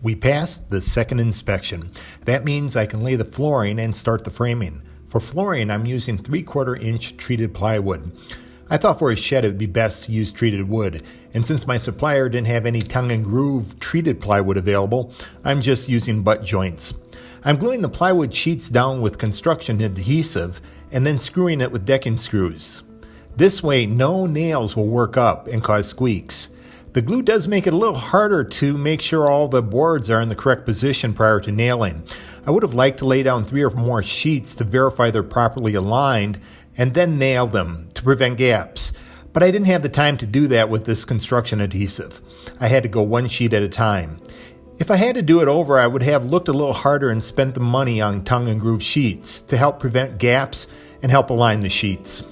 We passed the second inspection. That means I can lay the flooring and start the framing. For flooring, I'm using 3/4 inch treated plywood. I thought for a shed it would be best to use treated wood, and since my supplier didn't have any tongue and groove treated plywood available, I'm just using butt joints. I'm gluing the plywood sheets down with construction adhesive and then screwing it with decking screws. This way, no nails will work up and cause squeaks. The glue does make it a little harder to make sure all the boards are in the correct position prior to nailing. I would have liked to lay down 3 or more sheets to verify they're properly aligned and then nail them to prevent gaps. But I didn't have the time to do that with this construction adhesive. I had to go one sheet at a time. If I had to do it over, I would have looked a little harder and spent the money on tongue and groove sheets to help prevent gaps and help align the sheets.